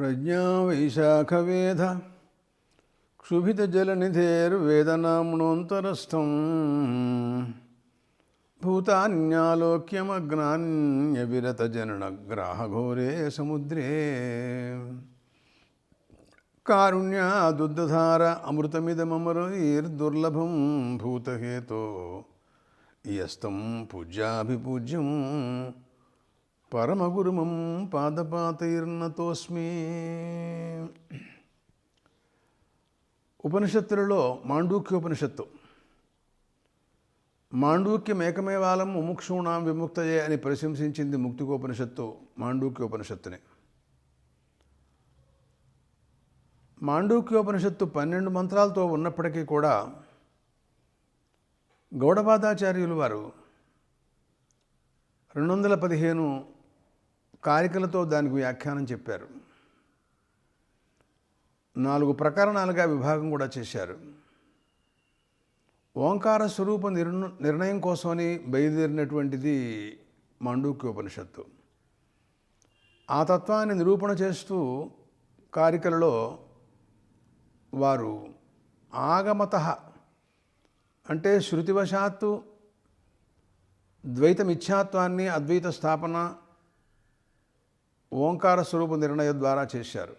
ప్రజ్ఞా వైశాఖవేద क्षुभितजलनिधेर्वेदनाम्नोऽन्तरस्थं भूतान्यालोक्यमग्नान्यविरतजननग्राहघोरे समुद्रे कारुण्यादुद्धधार अमृतमिदममरैर्दुर्लभं भूतहेतो यस्तं पूज्याभिपूज्यं परमगुरुमं पादपातैर्नतोऽस्मि। ఉపనిషత్తులలో మాండూక్యోపనిషత్తు మాండూక్యమేకమేవాలం ముముక్షూణాం విముక్తయే అని ప్రశంసించింది ముక్తికోపనిషత్తు మాండూక్యోపనిషత్తుని. మాండూక్యోపనిషత్తు 12 మంత్రాలతో ఉన్నప్పటికీ కూడా గౌడపాదాచార్యులు వారు 215 కారికలతో దానికి వ్యాఖ్యానం చెప్పారు. 4 ప్రకరణాలుగా విభాగం కూడా చేశారు. ఓంకార స్వరూప నిర్ణయం కోసమని బయలుదేరినటువంటిది మాండూక్యోపనిషత్తు. ఆ తత్వాన్ని నిరూపణ చేస్తూ కారికలలో వారు ఆగమతః అంటే శృతివశాత్తు ద్వైత మిథ్యాత్వాన్ని అద్వైత స్థాపన ఓంకార స్వరూప నిర్ణయం ద్వారా చేశారు.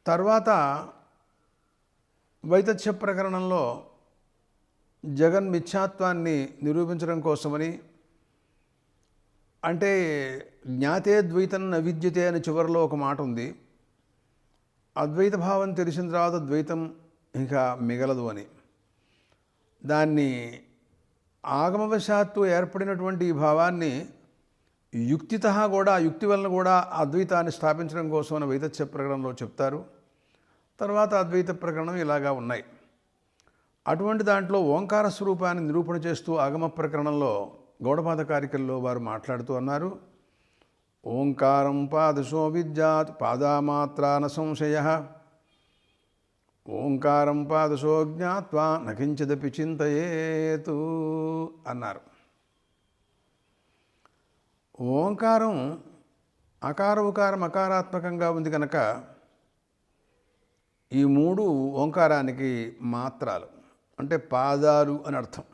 తర్వాత వైతథ్య ప్రకరణంలో జగన్మిథ్యాత్వాన్ని నిరూపించడం కోసమని, అంటే జ్ఞాతే ద్వైతం న విద్యతే అని చివరిలో ఒక మాట ఉంది. అద్వైత భావం తెలిసిన తర్వాత ద్వైతం ఇంకా మిగలదు అని. దాన్ని ఆగమవశాత్తు ఏర్పడినటువంటి ఈ భావాన్ని యుక్తితః కూడా, యుక్తి వలన కూడా అద్వైతాన్ని స్థాపించడం కోసం అని వైతథ్య ప్రకరణంలో చెప్తారు. తర్వాత అద్వైత ప్రకరణం ఇలాగా ఉన్నాయి. అటువంటి దాంట్లో ఓంకార స్వరూపాన్ని నిరూపణ చేస్తూ ఆగమ ప్రకరణంలో గౌడపాద కారికల్లో వారు మాట్లాడుతూ అన్నారు, ఓంకారం పాదశో విద్యాత్ పాదామాత్రాన సంశయః ఓంకారం పాదశో జ్ఞాత్వా నకించిదపి చింతయేతు అన్నారు. ఓంకారం అకార ఉకారం అకారాత్మకంగా ఉంది కనుక ఈ 3 ఓంకారానికి మాత్రాలు, అంటే పాదాలు అని అర్థం.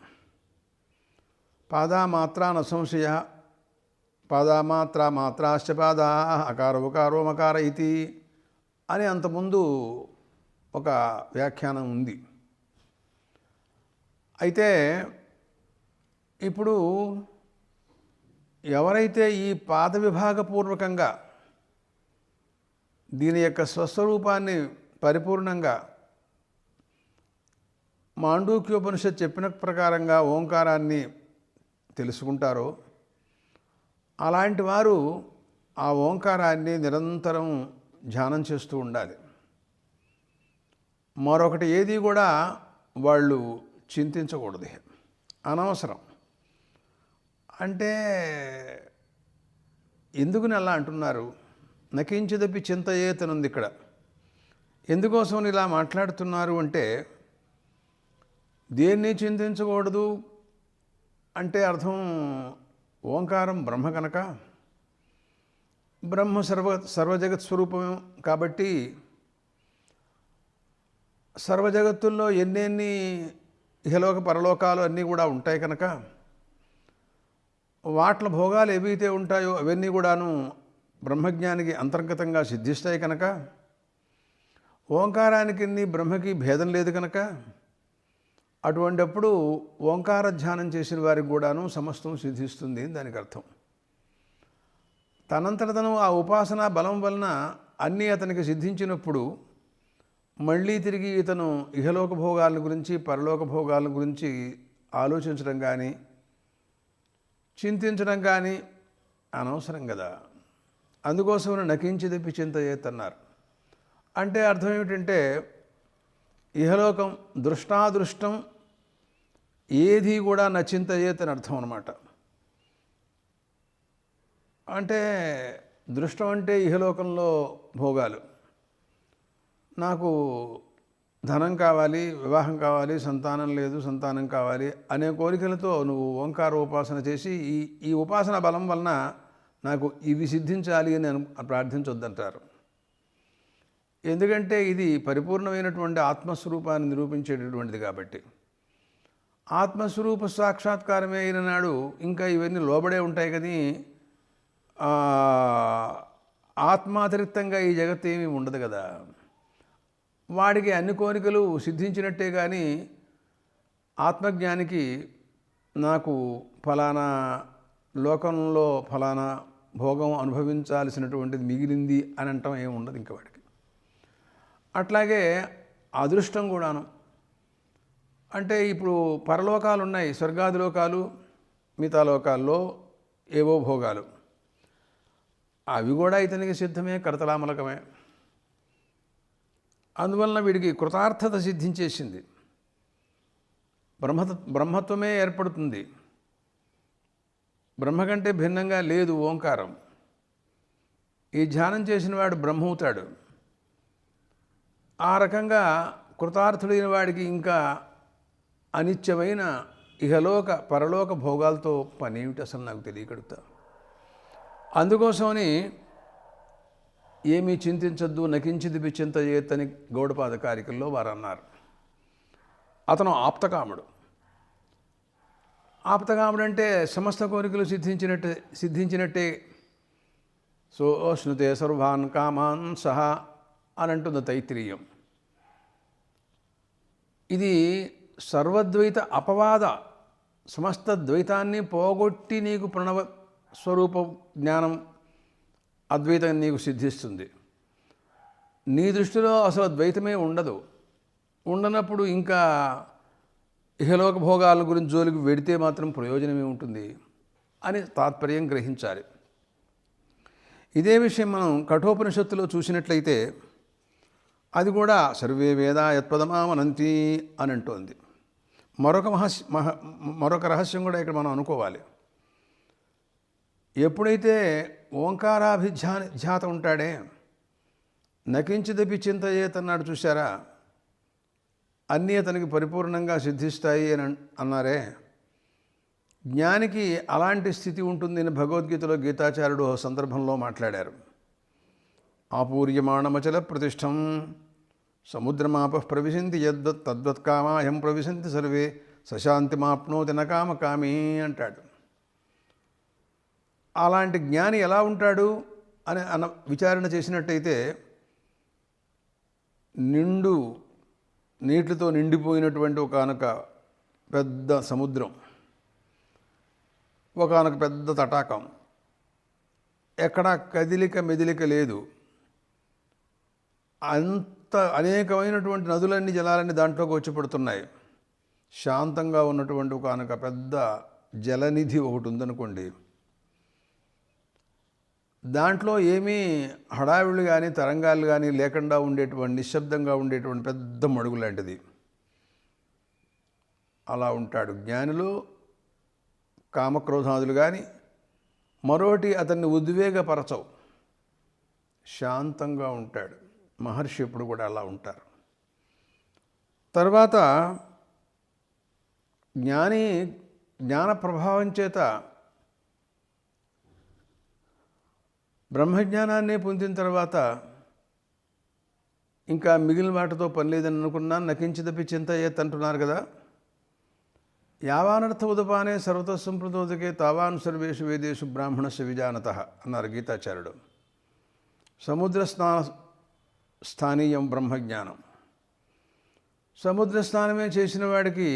పాదామాత్రా నసంశయ పాదామాత్ర మాత్రాశ్చ పాదా అకార ఉకారో మకార ఇతి అని అంతకుముందు ఒక వ్యాఖ్యానం ఉంది. అయితే ఇప్పుడు ఎవరైతే ఈ పాద విభాగపూర్వకంగా దీని యొక్క స్వస్వరూపాన్ని పరిపూర్ణంగా మాండూక్యోపనిషత్ చెప్పిన ప్రకారంగా ఓంకారాన్ని తెలుసుకుంటారో అలాంటి వారు ఆ ఓంకారాన్ని నిరంతరం ధ్యానం చేస్తూ ఉండాలి. మరొకటి ఏది కూడా వాళ్ళు చింతించకూడదు, అనవసరం. అంటే ఎందుకుని అలా అంటున్నారు? నకించిదపి చింతయేతనుంది ఇక్కడ. ఎందుకోసం ఇలా మాట్లాడుతున్నారు అంటే, దేన్ని చింతించకూడదు అంటే అర్థం ఓంకారం బ్రహ్మ కనుక, బ్రహ్మ సర్వజగత్ స్వరూపం కాబట్టి సర్వజగత్తుల్లో ఎన్నెన్ని ఇహలోక పరలోకాలు అన్నీ కూడా ఉంటాయి కనుక వాట్ల భోగాలు ఏవైతే ఉంటాయో అవన్నీ కూడాను బ్రహ్మజ్ఞానికి అంతర్గతంగా సిద్ధిస్తాయి కనుక, ఓంకారానికి బ్రహ్మకి భేదం లేదు కనుక, అటువంటిప్పుడు ఓంకార ధ్యానం చేసిన వారికి కూడాను సమస్తం సిద్ధిస్తుంది దానికి అర్థం. తనంతట తను ఆ ఉపాసనా బలం వలన అన్నీ అతనికి సిద్ధించినప్పుడు మళ్ళీ తిరిగి ఇతను ఇహలోక భోగాల గురించి పరలోక భోగాల గురించి ఆలోచించడం కానీ చింతించడం కానీ అనవసరం కదా. అందుకోసం నకించిదపి చింతయేతన్నారు. అంటే అర్థం ఏమిటంటే ఇహలోకం దృష్టాదృష్టం ఏది కూడా నచింతయేతని అర్థం అన్నమాట. అంటే దృష్టం అంటే ఇహలోకంలో భోగాలు, నాకు ధనం కావాలి, వివాహం కావాలి, సంతానం లేదు, సంతానం కావాలి అనే కోరికలతో నువ్వు ఓంకార ఉపాసన చేసి ఈ ఉపాసన బలం వలన నాకు ఇవి సిద్ధించాలి అని ప్రార్థించొద్దంటారు. ఎందుకంటే ఇది పరిపూర్ణమైనటువంటి ఆత్మస్వరూపాన్ని నిరూపించేటటువంటిది కాబట్టి. ఆత్మస్వరూప సాక్షాత్కారమే అయిన నాడు ఇంకా ఇవన్నీ లోబడే ఉంటాయి. కానీ ఆత్మాతిరిక్తంగా ఈ జగత్తు ఏమీ ఉండదు కదా. వాడికి అన్ని కోరికలు సిద్ధించినట్టే కానీ ఆత్మజ్ఞానికి నాకు ఫలానా లోకంలో ఫలానా భోగం అనుభవించాల్సినటువంటిది మిగిలింది అని అంటాం ఏమి ఉండదు ఇంక వాడికి. అట్లాగే అదృష్టం కూడాను. అంటే ఇప్పుడు పరలోకాలు ఉన్నాయి, స్వర్గాది లోకాలు, మిగతా లోకాల్లో ఏవో భోగాలు, అవి కూడా ఇతనికి సిద్ధమే, కర్తలామలకమే. అందువలన వీడికి కృతార్థత సిద్ధించేసింది, బ్రహ్మత్వమే ఏర్పడుతుంది. బ్రహ్మ కంటే భిన్నంగా లేదు ఓంకారం. ఈ ధ్యానం చేసిన వాడు బ్రహ్మవుతాడు. ఆ రకంగా కృతార్థుడైన వాడికి ఇంకా అనిత్యమైన ఇహలోక పరలోక భోగాలతో పనేమిటి అసలు నాకు తెలియకడుగుతా. అందుకోసమని ఏమీ చింతించద్దు, నకించిది బిచింత చేతని గౌడపాద కారికల్లో వారు అన్నారు. అతను ఆప్తకాముడు. ఆప్తకాముడు అంటే సమస్త కోరికలు సిద్ధించినట్టే. సోష్ణుతే సర్వాన్ కామాన్ సహా అని అంటుంది తైత్తిరీయం. ఇది సర్వద్వైత అపవాద సమస్త ద్వైతాన్ని పోగొట్టి నీకు ప్రణవ స్వరూప జ్ఞానం అద్వైతం నీకు సిద్ధిస్తుంది. నీ దృష్టిలో అసలు ద్వైతమే ఉండదు. ఉండనప్పుడు ఇంకా ఇహలోక భోగాల గురించి జోలికి వెడితే మాత్రం ప్రయోజనమే ఉంటుంది అని తాత్పర్యం గ్రహించాలి. ఇదే విషయం మనం కఠోపనిషత్తులో చూసినట్లయితే అది కూడా సర్వే వేదా యత్పదమామనంతి అని అంటోంది. మరొక రహస్యం కూడా ఇక్కడ మనం అనుకోవాలి. ఎప్పుడైతే ఓంకారాభిధ్యాత ఉంటాడే, నకించిదపి చింతయేతన్నాడు చూశారా, అన్నీ అతనికి పరిపూర్ణంగా సిద్ధిస్తాయి అని అన్నారే. జ్ఞానికి అలాంటి స్థితి ఉంటుందని భగవద్గీతలో గీతాచార్యుడు ఓ సందర్భంలో మాట్లాడారు. ఆపూర్యమాణమచల ప్రతిష్టం సముద్రమాప ప్రవిశంతి యద్వత్ తద్వత్కామాయం ప్రవిశంతి సర్వే సశాంతిమాప్నోతి నకామకామీ అంటాడు. అలాంటి జ్ఞాని ఎలా ఉంటాడు అని విచారణ చేసినట్టయితే, నీటితో నిండిపోయినటువంటి ఒకానొక పెద్ద సముద్రం, ఒకానొక పెద్ద తటాకం, ఎక్కడా కదిలిక మెదిలిక లేదు. అంత అనేకమైనటువంటి నదులన్నీ జలాలన్నీ దాంట్లోకి వచ్చి పడుతున్నాయి. శాంతంగా ఉన్నటువంటి ఒకానొక పెద్ద జలనిధి ఒకటి ఉందనుకోండి. దాంట్లో ఏమీ హడావిళ్ళు కానీ తరంగాలు కానీ లేకుండా ఉండేటువంటి నిశ్శబ్దంగా ఉండేటువంటి పెద్ద మడుగు లాంటిది. అలా ఉంటాడు జ్ఞానిలో. కామక్రోధాదులు కానీ మరోటి అతన్ని ఉద్వేగపరచవు, శాంతంగా ఉంటాడు. మహర్షి ఎప్పుడు కూడా అలా ఉంటారు. తర్వాత జ్ఞాన ప్రభావం చేత బ్రహ్మజ్ఞానాన్ని పొందిన తర్వాత ఇంకా మిగిలిన వాటితో పని లేదని అనుకున్నాను. నకించిదపి చింతయేత్ అంటున్నారు కదా. యావానర్థ ఉదపానే సర్వతస్సంప్రదోదకే తావాన్ సర్వేషు వేదేషు బ్రాహ్మణస్య విజానతః అన్నారు గీతాచార్యుడు. సముద్ర స్థానీయం బ్రహ్మజ్ఞానం. సముద్ర స్నానమే చేసిన వాడికి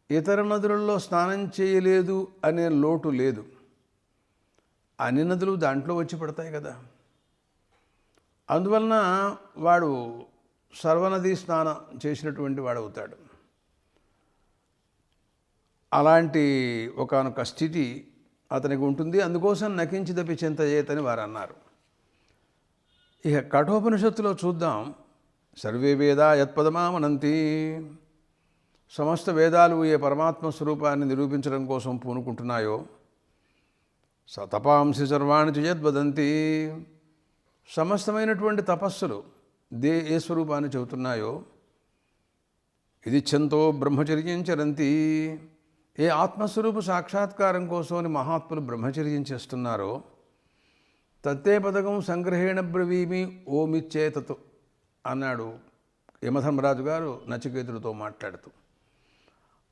ఇతర నదులలో స్నానం చేయలేదు అనే లోటు లేదు. అన్ని నదులు దాంట్లో వచ్చి పడతాయి కదా. అందువలన వాడు సర్వనదీ స్నానం చేసినటువంటి వాడవుతాడు. అలాంటి ఒకానొక స్థితి అతనికి ఉంటుంది. అందుకోసం నకించిదపి చింతయేతని వారు అన్నారు. ఇక కఠోపనిషత్తులో చూద్దాం. సర్వే వేదా యత్పదమామనంతి. సమస్త వేదాలు ఏ పరమాత్మ స్వరూపాన్ని నిరూపించడం కోసం పూనుకుంటున్నాయో, సతపాంసి సర్వాణి యద్వదంతి. సమస్తమైనటువంటి తపస్సులు ఏ స్వరూపాన్ని చెబుతున్నాయో, ఇది ఛంతో బ్రహ్మచర్యం చరంతి, ఏ ఆత్మస్వరూప సాక్షాత్కారం కోసమని మహాత్ములు బ్రహ్మచర్యం చేస్తున్నారో తత్తే పదకం సంగ్రహేణ బ్రవీమి ఓమిచ్చేతతు అన్నాడు యమధర్మరాజు గారు నచికేతుడితో మాట్లాడుతూ.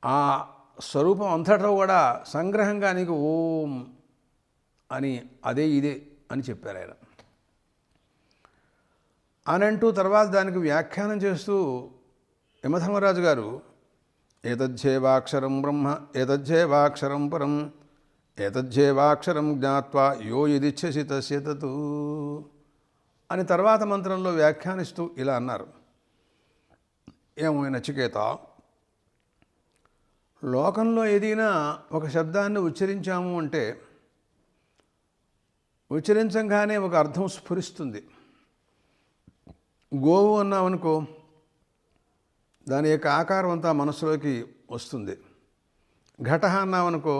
ఆ స్వరూపం అంతటా కూడా సంగ్రహంగా నీకు ఓం అని అదే ఇదే అని చెప్పారు ఆయన. అని అంటూ తర్వాత దానికి వ్యాఖ్యానం చేస్తూ యమధర్మరాజు గారు ఏతజ్జేవాక్షరం బ్రహ్మ ఏతజ్జేవాక్షరం పరం ఏతజ్జేవాక్షరం జ్ఞాత్వా యో యదిచ్ఛసి తస్య తతు అని తర్వాత మంత్రంలో వ్యాఖ్యానిస్తూ ఇలా అన్నారు. ఏమో నచికేత, లోకంలో ఏదైనా ఒక శబ్దాన్ని ఉచ్చరించాము అంటే ఉచ్చరించగానే ఒక అర్థం స్ఫురిస్తుంది. గోవు అన్నామనుకో, దాని యొక్క ఆకారం అంతా మనసులోకి వస్తుంది. ఘట అన్నామనుకో,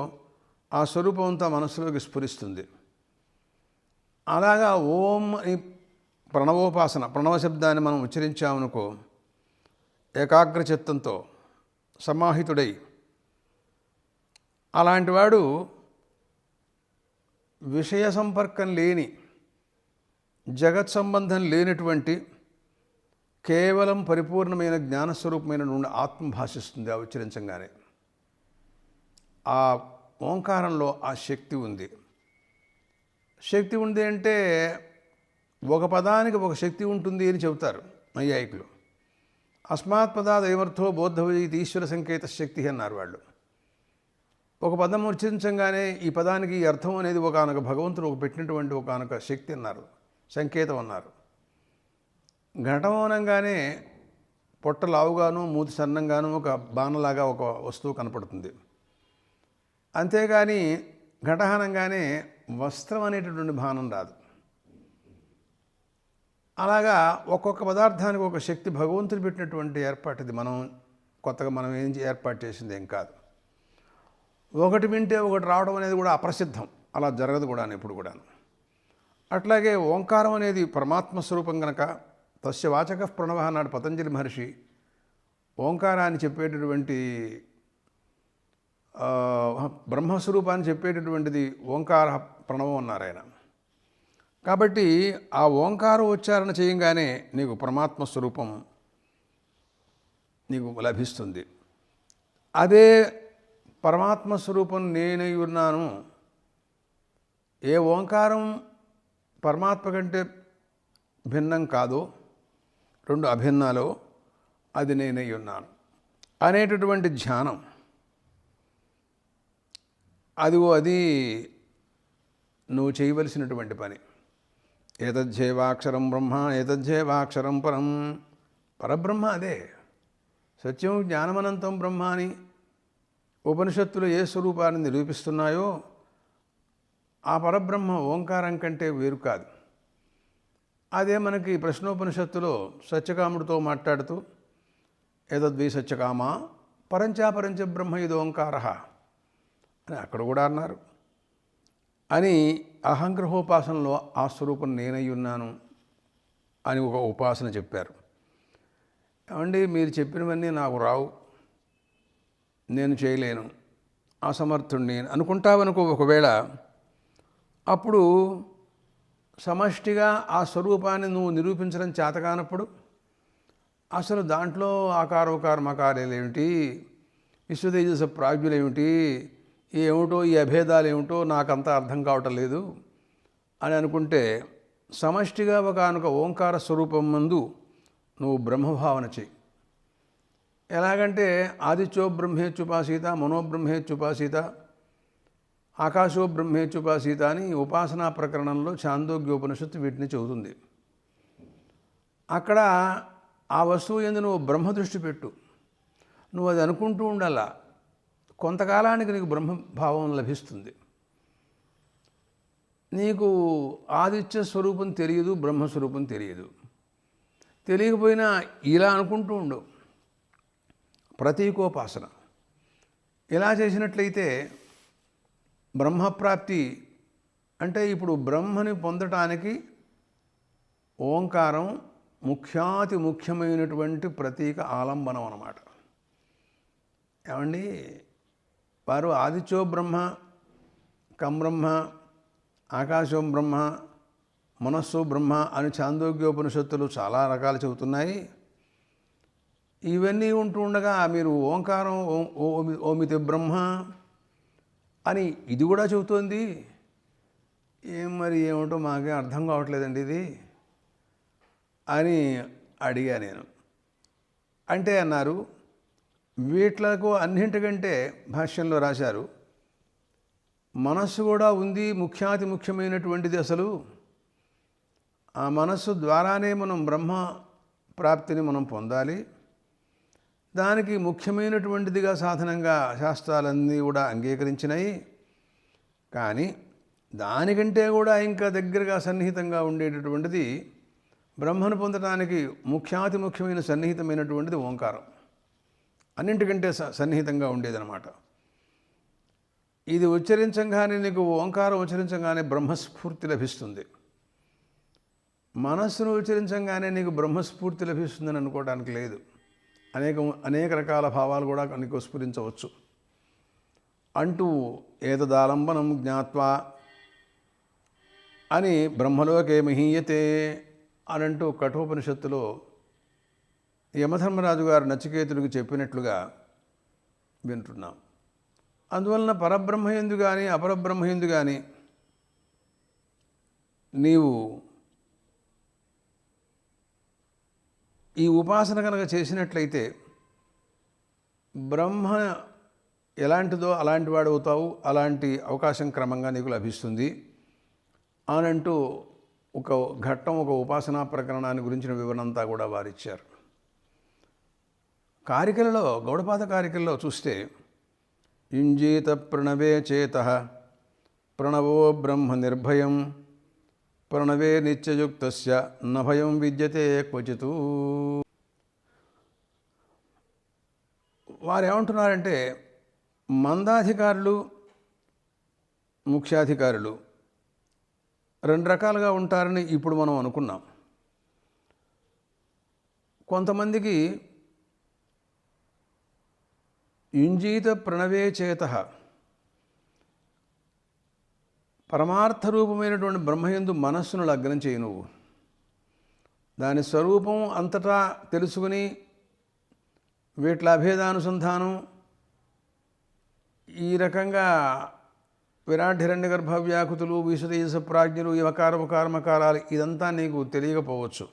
ఆ స్వరూపం అంతా మనసులోకి స్ఫురిస్తుంది. అలాగా ఓం అని ప్రణవోపాసన, ప్రణవ శబ్దాన్ని మనం ఉచ్చరించామనుకో, ఏకాగ్ర చిత్తంతో సమాహితుడై, అలాంటి వాడు విషయ సంపర్కం లేని, జగత్ సంబంధం లేనటువంటి కేవలం పరిపూర్ణమైన జ్ఞానస్వరూపమైన నుండి ఆత్మ భాషిస్తుంది ఆ ఉచ్చరించగానే. ఆ ఓంకారంలో ఆ శక్తి ఉంది. శక్తి ఉంది అంటే ఒక పదానికి ఒక శక్తి ఉంటుంది అని చెబుతారు నైయాయికులు. అస్మాత్ పదాదైవర్థో బోద్ధవజీతి ఈశ్వర సంకేత శక్తి అన్నారు వాళ్ళు. ఒక పదం ఉచ్చరించగానే ఈ పదానికి ఈ అర్థం అనేది ఒకనొక భగవంతుడు పెట్టినటువంటి ఒకనొక శక్తి అన్నారు, సంకేతం అన్నారు. ఘటం అనగానే పొట్ట లావుగాను మూతి సన్నంగాను ఒక బాణలాగా ఒక వస్తువు కనపడుతుంది. అంతేగాని ఘటహనంగానే వస్త్రం అనేటటువంటి భానం రాదు. అలాగా ఒక్కొక్క పదార్థానికి ఒక శక్తి భగవంతుడు పెట్టినటువంటి ఏర్పాటు. ఇది కొత్తగా మనం ఏం ఏర్పాటు చేసింది ఏం కాదు. ఒకటి వింటే ఒకటి రావడం అనేది కూడా అప్రసిద్ధం, అలా జరగదు కూడా ఎప్పుడు కూడా. అట్లాగే ఓంకారం అనేది పరమాత్మ స్వరూపం కనుక తస్య వాచక ప్రణవ అన్నాడు పతంజలి మహర్షి. ఓంకారాన్ని చెప్పేటటువంటి బ్రహ్మస్వరూపాన్ని చెప్పేటటువంటిది ఓంకార ప్రణవం అన్నారు ఆయన. కాబట్టి ఆ ఓంకార ఉచ్చారణ చేయంగానే నీకు పరమాత్మ స్వరూపం నీకు లభిస్తుంది. అదే పరమాత్మ స్వరూపం నేనై ఉన్నాను. ఏ ఓంకారం పరమాత్మ కంటే భిన్నం కాదో, రెండు అభిన్నాలో, అది నేనై ఉన్నాను అనేటటువంటి ధ్యానం, అది నువ్వు చేయవలసినటువంటి పని. ఏతజ్జేవాక్షరం బ్రహ్మ ఏతజ్జేవాక్షరం పరం. పరబ్రహ్మ అదే. సత్యం జ్ఞానమనంతం బ్రహ్మ అని ఉపనిషత్తులు ఏ స్వరూపాన్ని నిరూపిస్తున్నాయో ఆ పరబ్రహ్మ ఓంకారం కంటే వేరు కాదు. అదే మనకి ప్రశ్నోపనిషత్తులో సత్యకాముడితో మాట్లాడుతూ ఏతద్వై సత్యకామ పరంచాపరంచ బ్రహ్మ ఇది ఓంకార అని అక్కడ కూడా అన్నారు. అని అహంగ్రహోపాసనలో ఆ స్వరూపం నేనై ఉన్నాను అని ఒక ఉపాసన చెప్పారు. ఏమండి, మీరు చెప్పినవన్నీ నాకు రావు, నేను చేయలేను, అసమర్థుణ్ణి అనుకుంటావనుకో ఒకవేళ, అప్పుడు సమష్టిగా ఆ స్వరూపాన్ని నువ్వు నిరూపించడం చేతకానప్పుడు అసలు దాంట్లో ఆకారోకార మకారాలు ఏమిటి, విశ్వతేజస ప్రాజ్ఞులు ఏమిటి, ఏమిటో ఈ అభేదాలు ఏమిటో నాకంతా అర్థం కావటం లేదు అని అనుకుంటే సమష్టిగా ఒకనొక ఓంకార స్వరూపం ముందు నువ్వు బ్రహ్మభావన చెయ్యి. ఎలాగంటే ఆదిత్యో బ్రహ్మేచ్యుపాసీత, మనోబ్రహ్మేచ్యుపాసీత, ఆకాశో బ్రహ్మేచ్యుపాసీత అని ఉపాసనా ప్రకరణంలో ఛాందోగ్యోపనిషత్తు వీటిని చెబుతుంది. అక్కడ ఆ వస్తువు యందు నువ్వు బ్రహ్మదృష్టి పెట్టు. నువ్వు అది అనుకుంటూ ఉండాలా. కొంతకాలానికి నీకు బ్రహ్మభావం లభిస్తుంది. నీకు ఆదిత్య స్వరూపం తెలియదు, బ్రహ్మస్వరూపం తెలియదు. తెలియకపోయినా ఇలా అనుకుంటూ ఉండు. ప్రతీకోపాసన ఇలా చేసినట్లయితే బ్రహ్మప్రాప్తి అంటే ఇప్పుడు బ్రహ్మని పొందటానికి ఓంకారం ముఖ్యాతి ముఖ్యమైనటువంటి ప్రతీక ఆలంబనం అన్నమాట. ఏమండి, వారు ఆదిత్యో బ్రహ్మ, కం బ్రహ్మ, ఆకాశం బ్రహ్మ, మనస్సు బ్రహ్మ అని ఛాందోగ్యోపనిషత్తులు చాలా రకాలు చెబుతున్నాయి. ఇవన్నీ ఉంటూ ఉండగా మీరు ఓంకారం ఓమితి బ్రహ్మ అని ఇది కూడా చెబుతోంది. మరి ఏమిటో మాకే అర్థం కావట్లేదండి ఇది అని అడిగా నేను. అంటే అన్నారు, వీట్లకు అన్నింటికంటే భాష్యంలో రాశారు, మనస్సు కూడా ఉంది, ముఖ్యాతి ముఖ్యమైనటువంటిది. అసలు ఆ మనస్సు ద్వారానే మనం బ్రహ్మ ప్రాప్తిని మనం పొందాలి. దానికి ముఖ్యమైనటువంటిదిగా సాధనంగా శాస్త్రాలన్నీ కూడా అంగీకరించినాయి. కానీ దానికంటే కూడా ఇంకా దగ్గరగా సన్నిహితంగా ఉండేటటువంటిది, బ్రహ్మను పొందడానికి ముఖ్యాతి ముఖ్యమైన సన్నిహితమైనటువంటిది ఓంకారం. అన్నింటికంటే సన్నిహితంగా ఉండేదన్నమాట. ఇది ఉచ్చరించగానే, నీకు ఓంకారం ఉచ్చరించగానే బ్రహ్మస్ఫూర్తి లభిస్తుంది. మనస్సును ఉచ్చరించగానే నీకు బ్రహ్మస్ఫూర్తి లభిస్తుందని అనుకోవడానికి లేదు. అనేక రకాల భావాలు కూడా నీకు స్ఫురించవచ్చు. అంటూ ఏతదాలంబనం జ్ఞాత్వా అని బ్రహ్మలోకే మహీయతే అనంటూ కఠోపనిషత్తులో యమధర్మరాజు గారు నచికేతుడికి చెప్పినట్లుగా వింటున్నాం. అందువలన పరబ్రహ్మయందు కానీ అపరబ్రహ్మయందు కానీ నీవు ఈ ఉపాసన కనుక చేసినట్లయితే బ్రహ్మ ఎలాంటిదో అలాంటి వాడు అవుతావు, అలాంటి అవకాశం క్రమంగా నీకు లభిస్తుంది అనంటూ ఒక ఘట్టం, ఒక ఉపాసనా ప్రకరణాన్ని గురించిన వివరణంతా కూడా వారిచ్చారు. కారికలలో, గౌడపాద కారికల్లో చూస్తే, యుంజీత ప్రణవే చేత ప్రణవో బ్రహ్మ నిర్భయం ప్రణవే నిత్యయుక్తస్య నభయం విద్యతే క్వచితు. వారు ఏమంటున్నారంటే, మందాధికారులు, ముఖ్యాధికారులు రెండు రకాలుగా ఉంటారని ఇప్పుడు మనం అనుకున్నాం. కొంతమందికి యుంజీత ప్రణవే చేత, పరమార్థ రూపమైనటువంటి బ్రహ్మయందు మనస్సును లగ్నం చేయి. నువ్వు దాని స్వరూపం అంతటా తెలుసుకుని వీట్ల అభేదానుసంధానం, ఈ రకంగా విరాట్ హిరణ్య గర్భ వ్యాకుతులు, విశదీస ప్రాజ్ఞులు, ఈ వకారమకారాలు ఇదంతా నీకు తెలియకపోవచ్చు.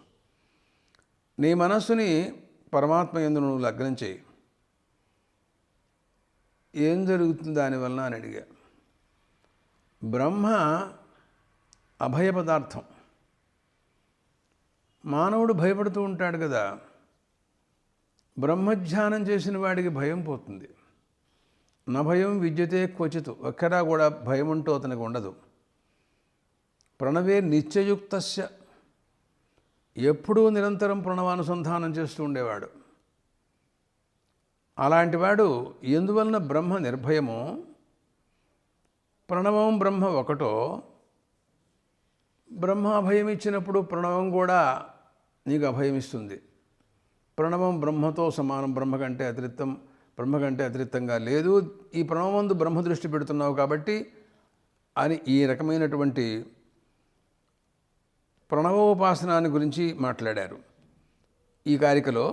నీ మనస్సుని పరమాత్మ యందు నువ్వు లగ్నం చేయి. ఏం జరుగుతుంది దానివలన అని అడిగా. బ్రహ్మ అభయ పదార్థం. మానవుడు భయపడుతూ ఉంటాడు కదా, బ్రహ్మధ్యానం చేసిన వాడికి భయం పోతుంది. నభయం విద్యతే క్వచితు, ఎక్కడా కూడా భయం అంటూ అతనికి ఉండదు. ప్రణవే నిత్యయుక్తస్య, ఎప్పుడూ నిరంతరం ప్రణవానుసంధానం చేస్తూ ఉండేవాడు. అలాంటి వాడు ఎందువలన బ్రహ్మ నిర్భయమో, ప్రణవం బ్రహ్మ ఒకటో, బ్రహ్మ అభయం ఇచ్చినప్పుడు ప్రణవం కూడా నీకు అభయం ఇస్తుంది. ప్రణవం బ్రహ్మతో సమానం, బ్రహ్మ కంటే అతిరిక్తంగా లేదు. ఈ ప్రణవమందు బ్రహ్మ దృష్టి పెడుతున్నావు కాబట్టి అని ఈ రకమైనటువంటి ప్రణవోపాసనాన్ని గురించి మాట్లాడారు ఈ కారికలో.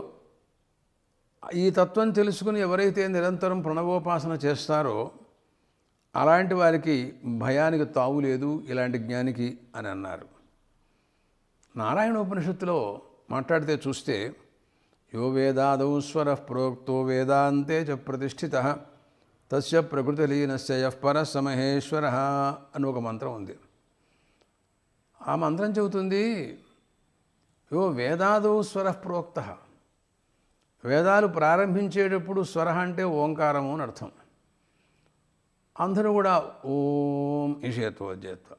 ఈ తత్వం తెలుసుకుని ఎవరైతే నిరంతరం ప్రణవోపాసన చేస్తారో అలాంటి వారికి భయానికి తావు లేదు, ఇలాంటి జ్ఞానికి అని అన్నారు. నారాయణ ఉపనిషత్తులో మాట్లాడితే చూస్తే, యో వేదాదౌ స్వరః ప్రోక్తో వేదాంతే చ ప్రతిష్ఠితః తస్య ప్రకృతిలీనస్య యః పరః స మహేశ్వరః అని ఒక మంత్రం ఉంది. ఆ మంత్రం చెబుతుంది, యో వేదాదౌ స్వరః ప్రోక్తః, వేదాలు ప్రారంభించేటప్పుడు స్వరః అంటే ఓంకారము అని అర్థం. అందరూ కూడా ఓం ఇషేత్వ జేత్వ,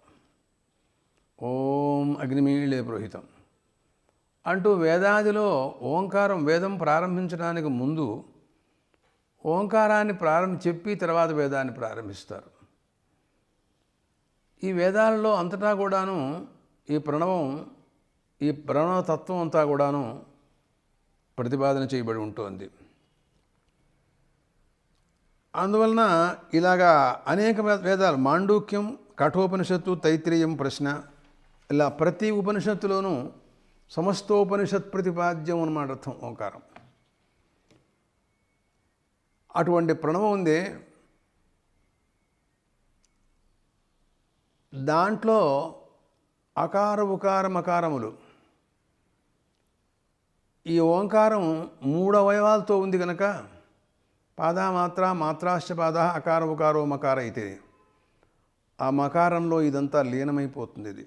ఓం అగ్నిమీళే పురోహితం అంటూ వేదాదిలో ఓంకారం, వేదం ప్రారంభించడానికి ముందు ఓంకారాన్ని చెప్పి తర్వాత వేదాన్ని ప్రారంభిస్తారు. ఈ వేదాలలో అంతటా కూడాను ఈ ప్రణవతత్వం అంతా కూడాను ప్రతిపాదన చేయబడి ఉంటుంది. అందువలన ఇలాగా అనేక వేదాలు, మాండూక్యం, కఠోపనిషత్తు, తైత్రీయం, ప్రశ్న, ఇలా ప్రతి ఉపనిషత్తులోనూ సమస్తోపనిషత్ ప్రతిపాద్యం అన్నమాట అర్థం ఓంకారం. అటువంటి ప్రణవం ఉంది. దాంట్లో అకార ఉకార మకారములు, ఈ ఓంకారం 3 అవయవాలతో ఉంది కనుక పాదామాత్ర, మాత్రాశ్చ పాద, అకార ఉకారో మకార అయితే ఆ మకారంలో ఇదంతా లీనమైపోతుంది. ఇది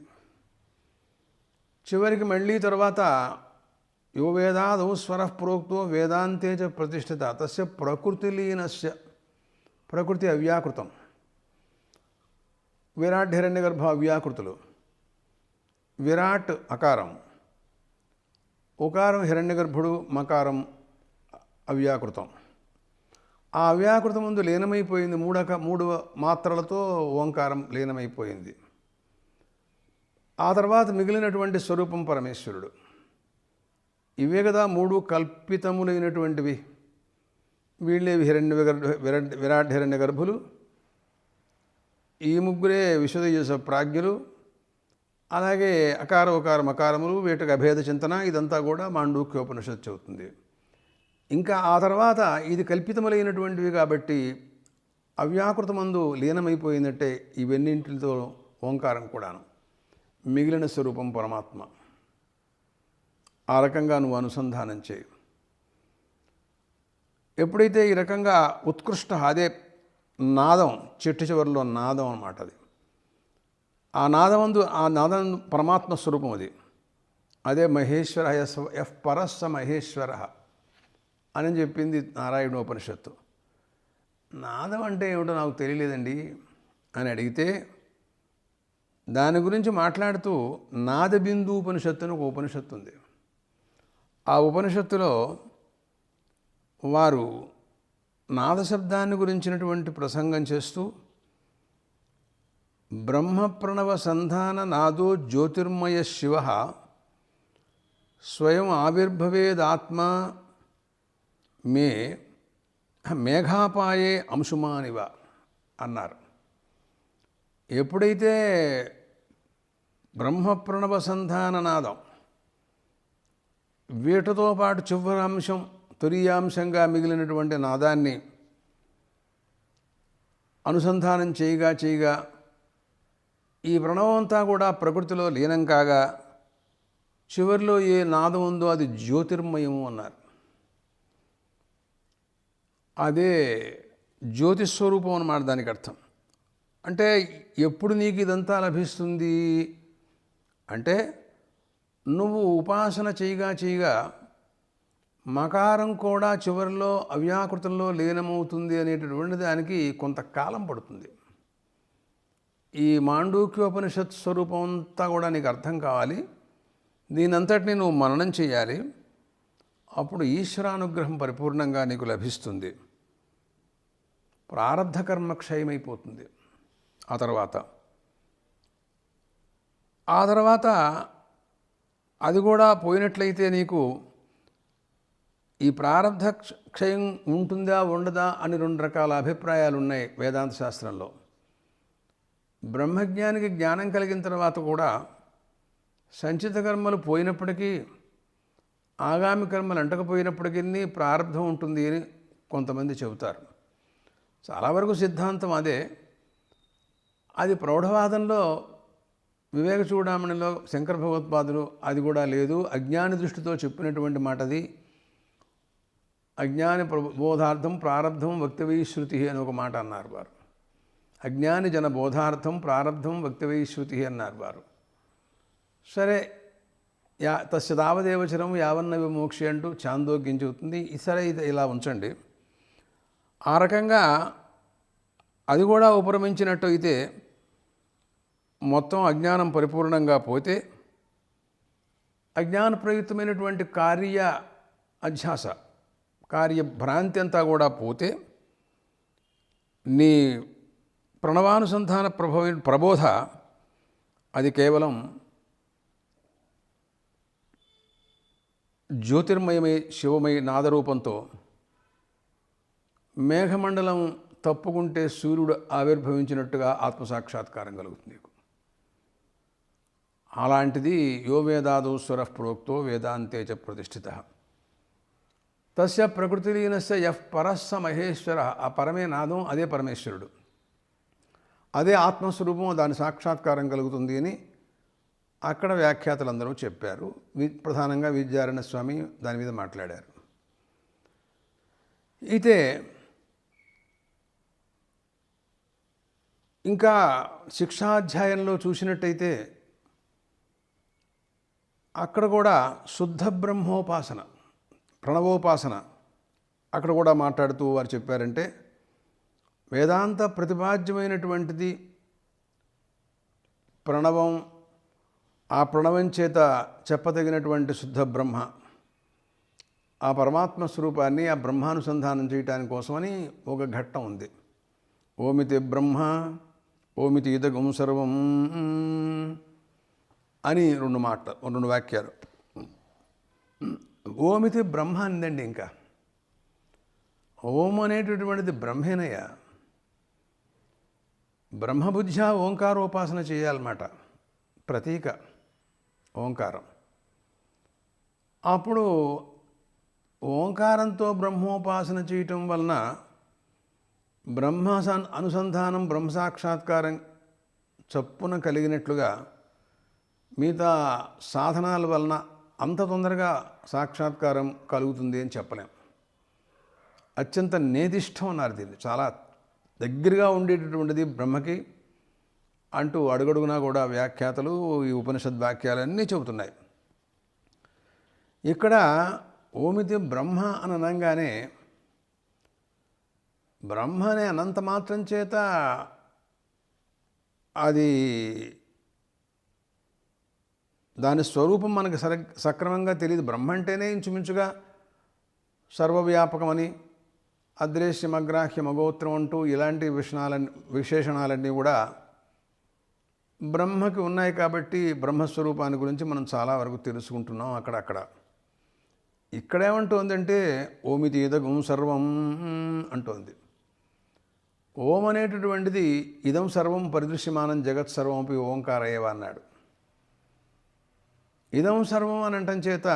చివరికి మళ్ళీ తర్వాత యో వేదాదౌ స్వర ప్రోక్తో వేదాంతే చ ప్రతిష్ఠిత తస్య ప్రకృతిలీనస్య, ప్రకృతి అవ్యాకృతం, విరాట్ హిరణ్యగర్భ అవ్యాకృతులు, విరాట్ అకారం, ఉకారం హిరణ్యగర్భుడు, మకారం అవ్యాకృతం. ఆ అవ్యాకృతం ముందు లీనమైపోయింది. 3 మాత్రలతో ఓంకారం లీనమైపోయింది. ఆ తర్వాత మిగిలినటువంటి స్వరూపం పరమేశ్వరుడు. ఇవే కదా 3 కల్పితములైనటువంటివి. వీళ్ళే విరాట్ హిరణ్య గర్భులు, ఈ ముగ్గురే విశుద్ధ ప్రాజ్ఞులు, అలాగే అకార ఉకార మకారములు, వీటికి అభేద చింతన, ఇదంతా కూడా మాండూక్యోపనిషత్తు చెబుతుంది. ఇంకా ఆ తర్వాత ఇది కల్పితములైనటువంటివి కాబట్టి అవ్యాకృతమందు లీనమైపోయినట్టే ఇవన్నింటితో ఓంకారం కూడాను. మిగిలిన స్వరూపం పరమాత్మ. ఆ రకంగా నువ్వు అనుసంధానం చేయి. ఎప్పుడైతే ఈ రకంగా ఉత్కృష్ట, అదే నాదం, చెట్టు చివరిలో నాదం అన్నమాట అది. ఆ నాదమందు, ఆ నాదం పరమాత్మ స్వరూపం అది. అదే మహేశ్వర, ఎఫ్ పరస్స మహేశ్వర అని చెప్పింది నారాయణ ఉపనిషత్తు. నాదం అంటే ఏమిటో నాకు తెలియలేదండి అని అడిగితే, దాని గురించి మాట్లాడుతూ నాదబిందు ఉపనిషత్తు అని ఒక ఉపనిషత్తు ఉంది. ఆ ఉపనిషత్తులో వారు నాదశబ్దాన్ని గురించినటువంటి ప్రసంగం చేస్తూ బ్రహ్మప్రణవ సంధాన నాదో జ్యోతిర్మయ శివ స్వయం ఆవిర్భవేదాత్మ మే మేఘాపాయే అంశుమానివ అన్నారు. ఎప్పుడైతే బ్రహ్మప్రణవ సంధాన నాదం, వీటితో పాటు చివరి అంశం, తురీయాంశంగా మిగిలినటువంటి నాదాన్ని అనుసంధానం చేయగా ఈ ప్రణవం అంతా కూడా ప్రకృతిలో లీనం కాగా చివరిలో ఏ నాదం ఉందో అది జ్యోతిర్మయము అన్నారు. అదే జ్యోతిస్వరూపం అన్నమాట దానికి అర్థం. అంటే ఎప్పుడు నీకు ఇదంతా లభిస్తుంది అంటే, నువ్వు ఉపాసన చేయగా మకారం కూడా చివరిలో అవ్యాకృతంలో లీనమవుతుంది అనేటటువంటి దానికి కొంతకాలం పడుతుంది. ఈ మాండూక్యోపనిషత్ స్వరూపం అంతా కూడా నీకు అర్థం కావాలి. దీనంతటిని నువ్వు మననం చేయాలి. అప్పుడు ఈశ్వరానుగ్రహం పరిపూర్ణంగా నీకు లభిస్తుంది. ప్రారబ్ధ కర్మ క్షయమైపోతుంది. ఆ తర్వాత అది కూడా పోయినట్లయితే నీకు ఈ ప్రారబ్ధ క్షయం ఉంటుందా ఉండదా అని 2 రకాల అభిప్రాయాలు ఉన్నాయి వేదాంత శాస్త్రంలో. బ్రహ్మజ్ఞానికి జ్ఞానం కలిగిన తర్వాత కూడా సంచిత కర్మలు పోయినప్పటికీ, ఆగామి కర్మలు అంటకపోయినప్పటికీ ప్రారబ్ధం ఉంటుంది అని కొంతమంది చెబుతారు. చాలా వరకు సిద్ధాంతం అదే. అది ప్రౌఢవాదంలో వివేక చూడామణిలో శంకర భగవత్పాదులు అది కూడా లేదు, అజ్ఞాని దృష్టితో చెప్పినటువంటి మాట అది. అజ్ఞాని బోధార్థం ప్రారబ్ధం వక్తవ్యశ్రుతి అని ఒక మాట అన్నారు వారు. అజ్ఞాని జన బోధార్థం ప్రారబ్ధం వక్తవ్యశ్రుతి అన్నారు వారు. సరే, తస్య తావదేవచరం యావన్న విమోక్షి అంటూ చాందోగ్యం చెబుతుంది. సరే, ఇది ఇలా ఉంచండి. ఆ రకంగా అది కూడా ఉపరమించినట్టు అయితే మొత్తం అజ్ఞానం పరిపూర్ణంగా పోతే, అజ్ఞాన ప్రయుక్తమైనటువంటి కార్య అధ్యాస, కార్యభ్రాంతి అంతా కూడా పోతే, నీ ప్రణవానుసంధాన ప్రబోధ అది కేవలం జ్యోతిర్మయమై శివమై నాదరూపంతో మేఘమండలం తప్పుకుంటే సూర్యుడు ఆవిర్భవించినట్టుగా ఆత్మసాక్షాత్కారం కలుగుతుంది నీకు. అలాంటిది యో వేదాదో స్వరః ప్రోక్తో వేదాంతే చ ప్రతిష్ఠిత తస్య ప్రకృతిలీనస్య యః పరస్స మహేశ్వర. ఆ పరమే నాదం, అదే పరమేశ్వరుడు, అదే ఆత్మస్వరూపం, దాని సాక్షాత్కారం కలుగుతుంది అని అక్కడ వ్యాఖ్యాతలందరూ చెప్పారు. ప్రధానంగా విద్యారణ్య స్వామి దాని మీద మాట్లాడారు. అయితే ఇంకా శిక్షాధ్యాయంలో చూసినట్టయితే అక్కడ కూడా శుద్ధ బ్రహ్మోపాసన, ప్రణవోపాసన అక్కడ కూడా మాట్లాడుతూ వారు చెప్పారంటే వేదాంత ప్రతిపాద్యమైనటువంటిది ప్రణవం. ఆ ప్రణవం చేత చెప్పదగినటువంటి శుద్ధ బ్రహ్మ, ఆ పరమాత్మ స్వరూపాన్ని ఆ బ్రహ్మానుసంధానం చేయటానికి కోసమని ఒక ఘట్టం ఉంది. ఓమితి బ్రహ్మ ఓమితి ఇదగం సర్వం అని రెండు వాక్యాలు. ఓమితి బ్రహ్మ అందండి. ఇంకా ఓం అనేటటువంటిది బ్రహ్మేనయ్య. బ్రహ్మబుద్ధ్యా ఓంకారోపాసన చేయాలన్నమాట. ప్రతీక ఓంకారం. అప్పుడు ఓంకారంతో బ్రహ్మోపాసన చేయటం వలన బ్రహ్మ అనుసంధానం, బ్రహ్మసాక్షాత్కారం చప్పున కలిగినట్లుగా మిగతా సాధనాల వలన అంత తొందరగా సాక్షాత్కారం కలుగుతుంది అని చెప్పలేం. అత్యంత నేతిష్టం అన్నారు దీన్ని. చాలా దగ్గరగా ఉండేటటువంటిది బ్రహ్మకి అంటూ అడుగడుగునా కూడా వ్యాఖ్యాతలు ఈ ఉపనిషద్ వాక్యాలన్నీ చెబుతున్నాయి. ఇక్కడ ఓమితి బ్రహ్మ అని అనగానే బ్రహ్మ అనే అనంత మాత్రం చేత అది దాని స్వరూపం మనకు సక్రమంగా తెలియదు. బ్రహ్మ అంటేనే ఇంచుమించుగా సర్వవ్యాపకమని, అదృశ్యమగ్రాహ్యమగోత్రం అంటూ ఇలాంటి విశేషణాలన్నీ కూడా బ్రహ్మకి ఉన్నాయి. కాబట్టి బ్రహ్మస్వరూపాన్ని గురించి మనం చాలా వరకు తెలుసుకుంటున్నాం అక్కడక్కడ. ఇక్కడేమంటోందంటే ఓమితి ఇదగం సర్వం అంటోంది. ఓం అనేటటువంటిది ఇదం సర్వం పరిదృశ్యమానం జగత్ సర్వమపి ఓంకారయేవ అన్నాడు. ఇదం సర్వం అని అంటం చేత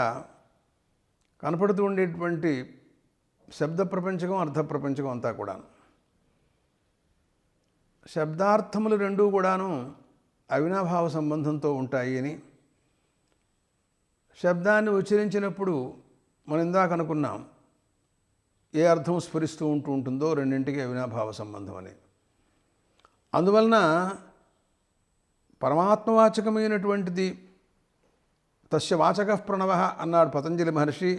కనపడుతూ ఉండేటువంటి శబ్ద ప్రపంచకం, అర్థ ప్రపంచకం అంతా కూడాను, శబ్దార్థములు రెండూ కూడాను అవినాభావ సంబంధంతో ఉంటాయి అని, శబ్దాన్ని ఉచ్చరించినప్పుడు మనం ఇందాక అనుకున్నాం ఏ అర్థం స్ఫురిస్తూ ఉంటుందో రెండింటికి అవినాభావ సంబంధం అని. అందువలన పరమాత్మవాచకమైనటువంటిది తస్య వాచక ప్రణవ అన్నాడు పతంజలి మహర్షి.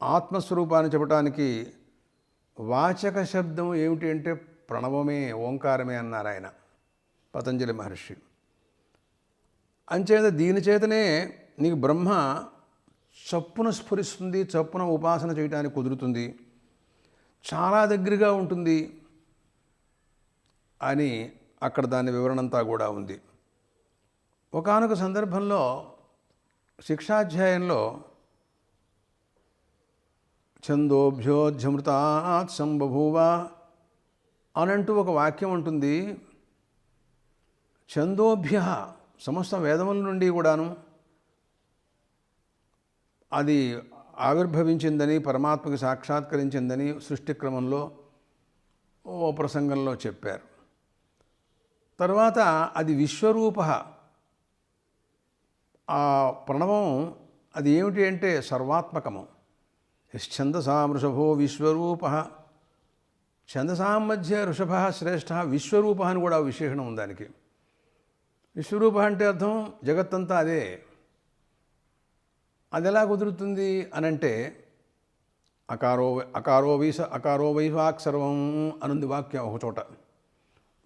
ఆత్మస్వరూపాన్ని చెప్పడానికి వాచక శబ్దం ఏమిటి అంటే ప్రణవమే, ఓంకారమే అన్నారు ఆయన పతంజలి మహర్షి. అంచేత దీని చేతనే నీకు బ్రహ్మ చప్పున స్ఫురిస్తుంది, చప్పున ఉపాసన చేయడానికి కుదురుతుంది, చాలా దగ్గరగా ఉంటుంది అని అక్కడ దాని వివరణంతా కూడా ఉంది. ఒకానొక సందర్భంలో శిక్షాధ్యాయంలో ఛందోభ్యోధ్యమృతాత్ సంబభూవ అనంటూ ఒక వాక్యం ఉంటుంది. ఛందోభ్య సమస్త వేదముల నుండి కూడాను అది ఆవిర్భవించిందని, పరమాత్మకి సాక్షాత్కరించిందని సృష్టి క్రమంలో ఓ ప్రసంగంలో చెప్పారు. తర్వాత అది విశ్వరూప, ఆ ప్రణవం అది ఏమిటి అంటే సర్వాత్మకము. ఛందసాం వృషభో విశ్వరూప, ఛందసాం మధ్య వృషభ శ్రేష్ఠ, విశ్వరూప అని కూడా విశేషణం ఉంది దానికి. విశ్వరూప అంటే అర్థం జగత్తంతా అదే. అది ఎలా కుదురుతుంది అనంటే అకారో వైవాక్ సర్వం అనుంది వాక్యం ఒక చోట.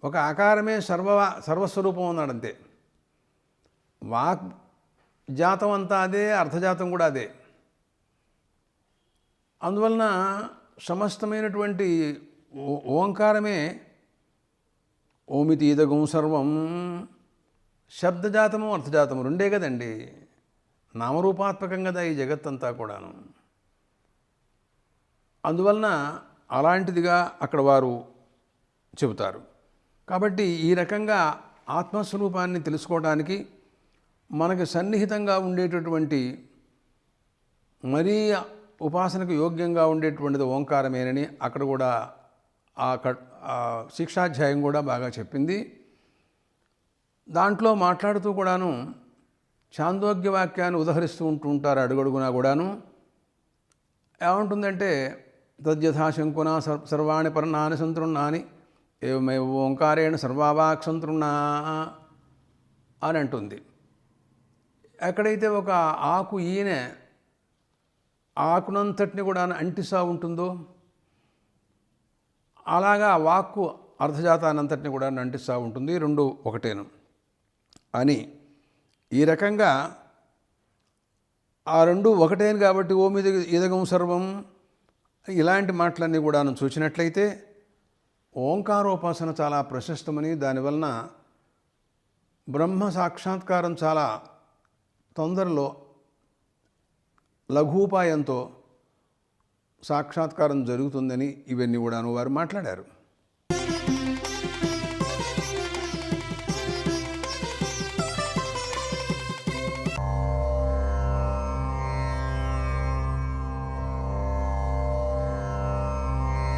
ఒక ఆకారమే సర్వస్వరూపం అన్నాడంతే. వాక్ జాతం అంతా అదే, అర్థజాతం కూడా అదే. అందువలన సమస్తమైనటువంటి ఓంకారమే ఓమితి ఇదగం సర్వం శబ్దజాతము అర్థజాతము రెండే కదండి. నామరూపాత్మకం కదా ఈ జగత్తంతా కూడాను. అందువలన అలాంటిదిగా అక్కడ వారు చెబుతారు. కాబట్టి ఈ రకంగా ఆత్మస్వరూపాన్ని తెలుసుకోవడానికి మనకు సన్నిహితంగా ఉండేటటువంటి మరీ ఉపాసనకు యోగ్యంగా ఉండేటువంటిది ఓంకారమేనని అక్కడ కూడా ఆ శిక్షాధ్యాయం కూడా బాగా చెప్పింది. దాంట్లో మాట్లాడుతూ కూడాను ఛాందోగ్య వాక్యాన్ని ఉదహరిస్తూ ఉంటారు అడుగడుగునా కూడాను. ఏమంటుందంటే తద్యథా శంకునా సర్వాణి పర్ణాని సంతృణాని ఏమేవ ఓంకారేణ సర్వావాక్ సంతృణా అని అంటుంది. ఎక్కడైతే ఒక ఆకు ఈయన ఆకునంతటిని కూడా అంటిసా ఉంటుందో అలాగా వాక్కు అర్ధజాతానంతటిని కూడా అంటిస్తూ ఉంటుంది, రెండు ఒకటేను అని ఈ రకంగా ఆ రెండు ఒకటేను కాబట్టి ఓ మీద ఇదగం సర్వం ఇలాంటి మాటలన్నీ కూడా చూసినట్లయితే ఓంకారోపాసన చాలా ప్రశస్తమని, దానివలన బ్రహ్మ సాక్షాత్కారం చాలా తొందరలో లఘూపాయంతో సాక్షాత్కారం జరుగుతుందని ఇవన్నీ కూడాను వారు మాట్లాడారు.